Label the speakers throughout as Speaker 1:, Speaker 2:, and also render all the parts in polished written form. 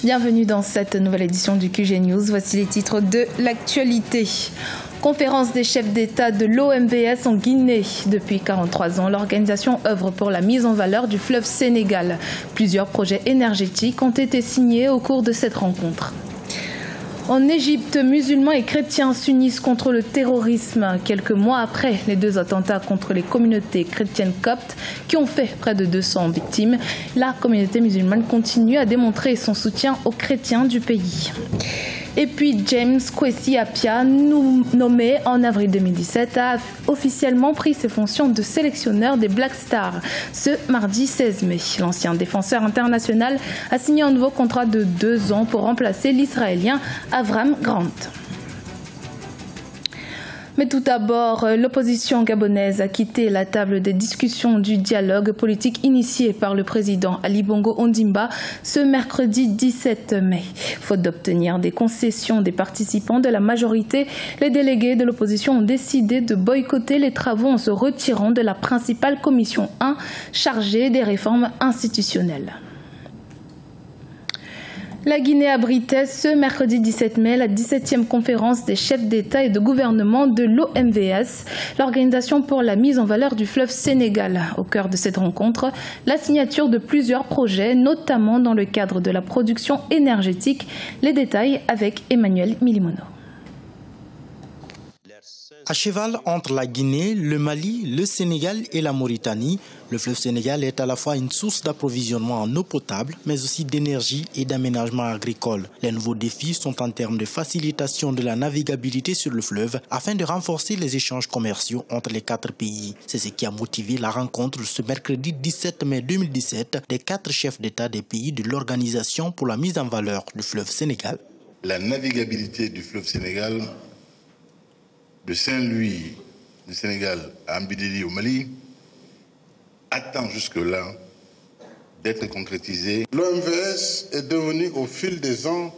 Speaker 1: Bienvenue dans cette nouvelle édition du QG News. Voici les titres de l'actualité. Conférence des chefs d'État de l'OMVS en Guinée. Depuis 43 ans, l'organisation œuvre pour la mise en valeur du fleuve Sénégal. Plusieurs projets énergétiques ont été signés au cours de cette rencontre. En Égypte, musulmans et chrétiens s'unissent contre le terrorisme. Quelques mois après les deux attentats contre les communautés chrétiennes coptes qui ont fait près de 200 victimes, la communauté musulmane continue à démontrer son soutien aux chrétiens du pays. Et puis James Kwesi Appiah, nommé en avril 2017, a officiellement pris ses fonctions de sélectionneur des Black Stars ce mardi 16 mai. L'ancien défenseur international a signé un nouveau contrat de 2 ans pour remplacer l'Israélien Avram Grant. Mais tout d'abord, l'opposition gabonaise a quitté la table des discussions du dialogue politique initié par le président Ali Bongo Ondimba ce mercredi 17 mai. Faute d'obtenir des concessions des participants de la majorité, les délégués de l'opposition ont décidé de boycotter les travaux en se retirant de la principale commission 1 chargée des réformes institutionnelles. La Guinée abritait ce mercredi 17 mai la 17e conférence des chefs d'État et de gouvernement de l'OMVS, l'Organisation pour la mise en valeur du fleuve Sénégal. Au cœur de cette rencontre, la signature de plusieurs projets, notamment dans le cadre de la production énergétique. Les détails avec Emmanuel Milimono.
Speaker 2: À cheval entre la Guinée, le Mali, le Sénégal et la Mauritanie, le fleuve Sénégal est à la fois une source d'approvisionnement en eau potable, mais aussi d'énergie et d'aménagement agricole. Les nouveaux défis sont en termes de facilitation de la navigabilité sur le fleuve afin de renforcer les échanges commerciaux entre les 4 pays. C'est ce qui a motivé la rencontre ce mercredi 17 mai 2017 des 4 chefs d'État des pays de l'Organisation pour la mise en valeur du fleuve Sénégal.
Speaker 3: La navigabilité du fleuve Sénégal de Saint-Louis du Sénégal à Ambidili au Mali attend jusque-là d'être concrétisée.
Speaker 4: L'OMVS est devenu au fil des ans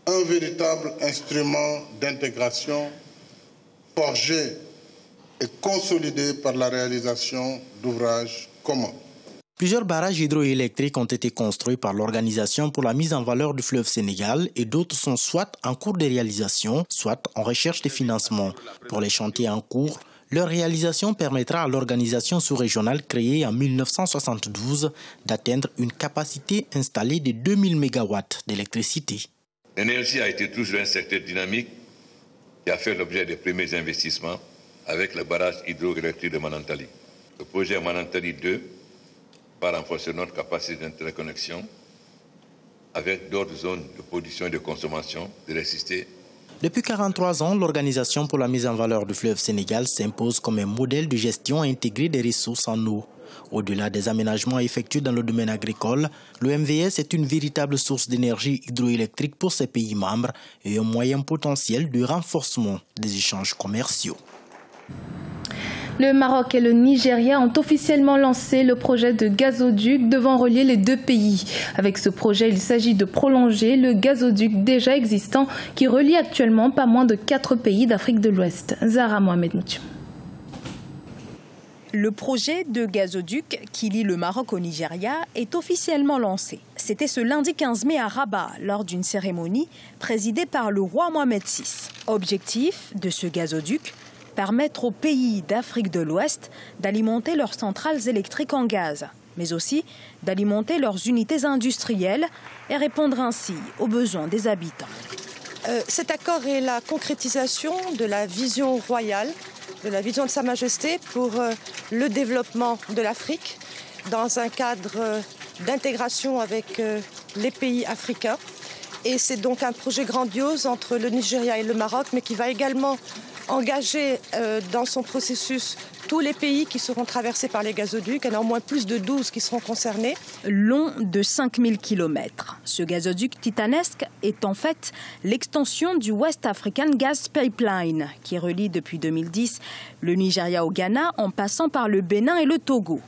Speaker 4: un véritable instrument d'intégration forgé et consolidé par la réalisation d'ouvrages communs.
Speaker 2: Plusieurs barrages hydroélectriques ont été construits par l'Organisation pour la mise en valeur du fleuve Sénégal et d'autres sont soit en cours de réalisation, soit en recherche de financement. Pour les chantiers en cours, leur réalisation permettra à l'organisation sous-régionale créée en 1972 d'atteindre une capacité installée de 2000 MW d'électricité.
Speaker 5: L'énergie a été toujours un secteur dynamique qui a fait l'objet des premiers investissements avec le barrage hydroélectrique de Manantali. Le projet Manantali 2 va renforcer notre capacité d'interconnexion avec d'autres zones de production et de consommation d'électricité.
Speaker 2: Depuis 43 ans, l'Organisation pour la mise en valeur du fleuve Sénégal s'impose comme un modèle de gestion intégrée des ressources en eau. Au-delà des aménagements effectués dans le domaine agricole, l'OMVS est une véritable source d'énergie hydroélectrique pour ses pays membres et un moyen potentiel de renforcement des échanges commerciaux.
Speaker 1: Le Maroc et le Nigeria ont officiellement lancé le projet de gazoduc devant relier les 2 pays. Avec ce projet, il s'agit de prolonger le gazoduc déjà existant qui relie actuellement pas moins de 4 pays d'Afrique de l'Ouest. Zahra Mohamed Mouti.
Speaker 6: Le projet de gazoduc qui lie le Maroc au Nigeria est officiellement lancé. C'était ce lundi 15 mai à Rabat, lors d'une cérémonie présidée par le roi Mohamed VI. Objectif de ce gazoduc, permettre aux pays d'Afrique de l'Ouest d'alimenter leurs centrales électriques en gaz, mais aussi d'alimenter leurs unités industrielles et répondre ainsi aux besoins des habitants.
Speaker 7: Cet accord est la concrétisation de la vision royale, de la vision de Sa Majesté pour le développement de l'Afrique dans un cadre d'intégration avec les pays africains. Et c'est donc un projet grandiose entre le Nigeria et le Maroc, mais qui va également engager dans son processus tous les pays qui seront traversés par les gazoducs. Il y en a au moins plus de 12 qui seront concernés.
Speaker 6: Long de 5000 km, ce gazoduc titanesque est en fait l'extension du West African Gas Pipeline qui relie depuis 2010 le Nigeria au Ghana en passant par le Bénin et le Togo,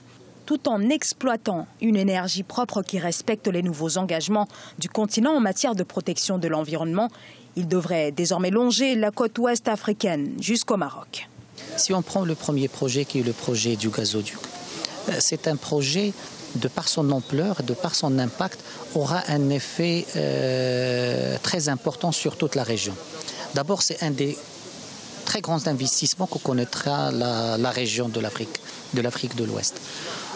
Speaker 6: tout en exploitant une énergie propre qui respecte les nouveaux engagements du continent en matière de protection de l'environnement. Il devrait désormais longer la côte ouest africaine jusqu'au Maroc.
Speaker 8: Si on prend le premier projet qui est le projet du gazoduc, c'est un projet de par son ampleur, de par son impact, aura un effet très important sur toute la région. D'abord, c'est un des très grands investissements que connaîtra la région de l'Afrique de l'Ouest.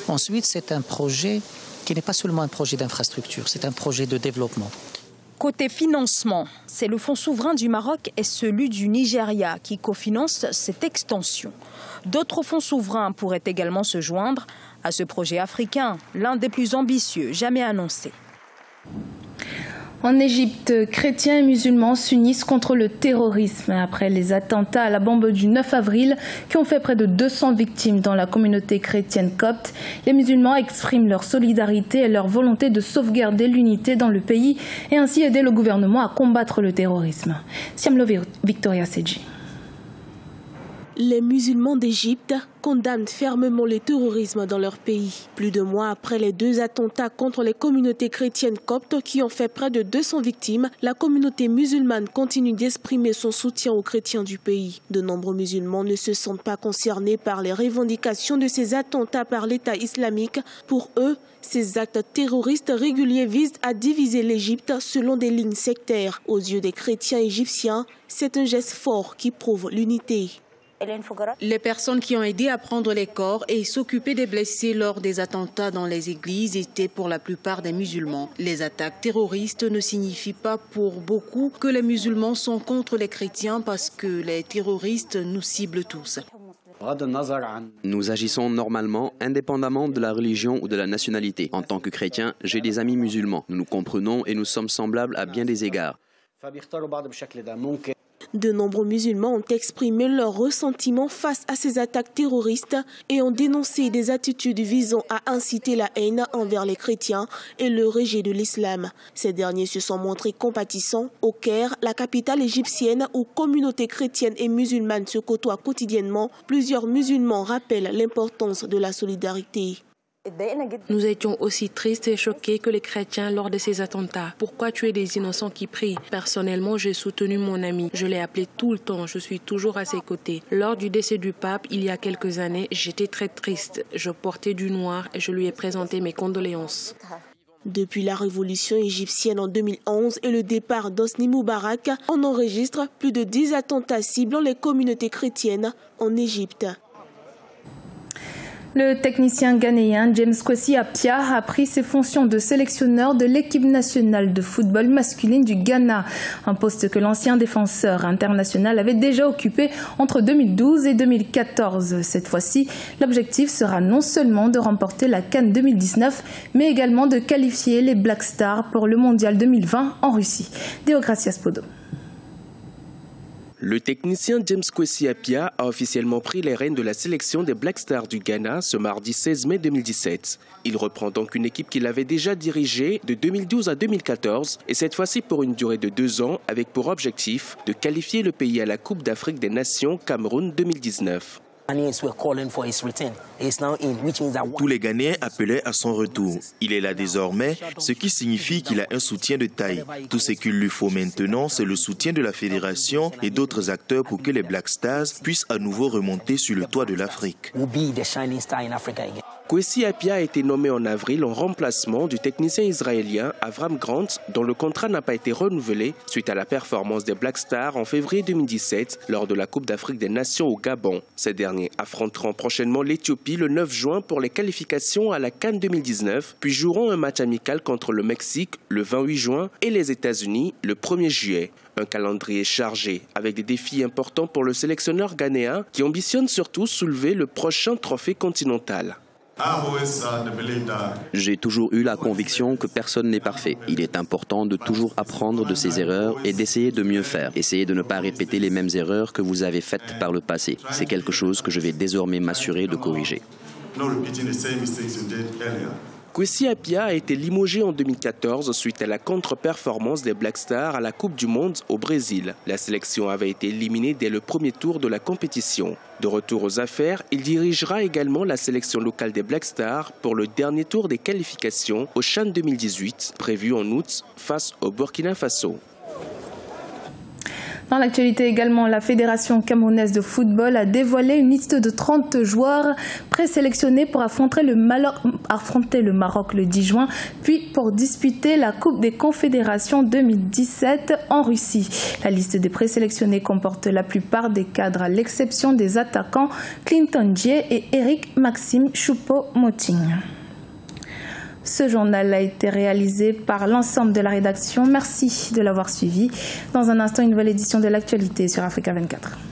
Speaker 8: Ensuite, c'est un projet qui n'est pas seulement un projet d'infrastructure, c'est un projet de développement.
Speaker 6: Côté financement, c'est le Fonds souverain du Maroc et celui du Nigeria qui cofinancent cette extension. D'autres fonds souverains pourraient également se joindre à ce projet africain, l'un des plus ambitieux jamais annoncé.
Speaker 1: En Égypte, chrétiens et musulmans s'unissent contre le terrorisme après les attentats à la bombe du 9 avril qui ont fait près de 200 victimes dans la communauté chrétienne copte. Les musulmans expriment leur solidarité et leur volonté de sauvegarder l'unité dans le pays et ainsi aider le gouvernement à combattre le terrorisme. Siamlo Victoria Seji.
Speaker 9: Les musulmans d'Égypte condamnent fermement le terrorisme dans leur pays. Plus de mois après les 2 attentats contre les communautés chrétiennes coptes qui ont fait près de 200 victimes, la communauté musulmane continue d'exprimer son soutien aux chrétiens du pays. De nombreux musulmans ne se sentent pas concernés par les revendications de ces attentats par l'État islamique. Pour eux, ces actes terroristes réguliers visent à diviser l'Égypte selon des lignes sectaires. Aux yeux des chrétiens égyptiens, c'est un geste fort qui prouve l'unité.
Speaker 10: Les personnes qui ont aidé à prendre les corps et s'occuper des blessés lors des attentats dans les églises étaient pour la plupart des musulmans. Les attaques terroristes ne signifient pas pour beaucoup que les musulmans sont contre les chrétiens parce que les terroristes nous ciblent tous.
Speaker 11: Nous agissons normalement, indépendamment de la religion ou de la nationalité. En tant que chrétien, j'ai des amis musulmans. Nous nous comprenons et nous sommes semblables à bien des égards.
Speaker 9: De nombreux musulmans ont exprimé leur ressentiment face à ces attaques terroristes et ont dénoncé des attitudes visant à inciter la haine envers les chrétiens et le rejet de l'islam. Ces derniers se sont montrés compatissants. Au Caire, la capitale égyptienne où communautés chrétiennes et musulmanes se côtoient quotidiennement, plusieurs musulmans rappellent l'importance de la solidarité.
Speaker 10: Nous étions aussi tristes et choqués que les chrétiens lors de ces attentats. Pourquoi tuer des innocents qui prient? Personnellement, j'ai soutenu mon ami. Je l'ai appelé tout le temps. Je suis toujours à ses côtés. Lors du décès du pape, il y a quelques années, j'étais très triste. Je portais du noir et je lui ai présenté mes condoléances.
Speaker 9: Depuis la révolution égyptienne en 2011 et le départ d'Hosni Moubarak, on enregistre plus de 10 attentats ciblant les communautés chrétiennes en Égypte.
Speaker 1: Le technicien ghanéen James Kwesi Appiah a pris ses fonctions de sélectionneur de l'équipe nationale de football masculine du Ghana, un poste que l'ancien défenseur international avait déjà occupé entre 2012 et 2014. Cette fois-ci, l'objectif sera non seulement de remporter la CAN 2019, mais également de qualifier les Black Stars pour le Mondial 2020 en Russie. Deogracias Podo.
Speaker 12: Le technicien James Kwesi Appiah a officiellement pris les rênes de la sélection des Black Stars du Ghana ce mardi 16 mai 2017. Il reprend donc une équipe qu'il avait déjà dirigée de 2012 à 2014 et cette fois-ci pour une durée de 2 ans avec pour objectif de qualifier le pays à la Coupe d'Afrique des Nations Cameroun 2019.
Speaker 13: Tous les Ghanéens appelaient à son retour. Il est là désormais, ce qui signifie qu'il a un soutien de taille. Tout ce qu'il lui faut maintenant, c'est le soutien de la fédération et d'autres acteurs pour que les Black Stars puissent à nouveau remonter sur le toit de l'Afrique.
Speaker 12: Kwesi Appiah a été nommé en avril en remplacement du technicien israélien Avram Grant, dont le contrat n'a pas été renouvelé suite à la performance des Black Stars en février 2017 lors de la Coupe d'Afrique des Nations au Gabon. Ces derniers affronteront prochainement l'Éthiopie le 9 juin pour les qualifications à la CAN 2019, puis joueront un match amical contre le Mexique le 28 juin et les États-Unis le 1er juillet. Un calendrier chargé avec des défis importants pour le sélectionneur ghanéen qui ambitionne surtout soulever le prochain trophée continental.
Speaker 11: J'ai toujours eu la conviction que personne n'est parfait. Il est important de toujours apprendre de ses erreurs et d'essayer de mieux faire. Essayez de ne pas répéter les mêmes erreurs que vous avez faites par le passé. C'est quelque chose que je vais désormais m'assurer de corriger.
Speaker 12: Kwesi Appiah a été limogé en 2014 suite à la contre-performance des Black Stars à la Coupe du Monde au Brésil. La sélection avait été éliminée dès le premier tour de la compétition. De retour aux affaires, il dirigera également la sélection locale des Black Stars pour le dernier tour des qualifications au CHAN 2018, prévu en août face au Burkina Faso.
Speaker 1: Dans l'actualité également, la Fédération camerounaise de football a dévoilé une liste de 30 joueurs présélectionnés pour affronter le Maroc le 10 juin, puis pour disputer la Coupe des Confédérations 2017 en Russie. La liste des présélectionnés comporte la plupart des cadres, à l'exception des attaquants Clinton Dié et Eric Maxime Choupo-Moting. Ce journal a été réalisé par l'ensemble de la rédaction. Merci de l'avoir suivi. Dans un instant, une nouvelle édition de l'actualité sur Africa 24.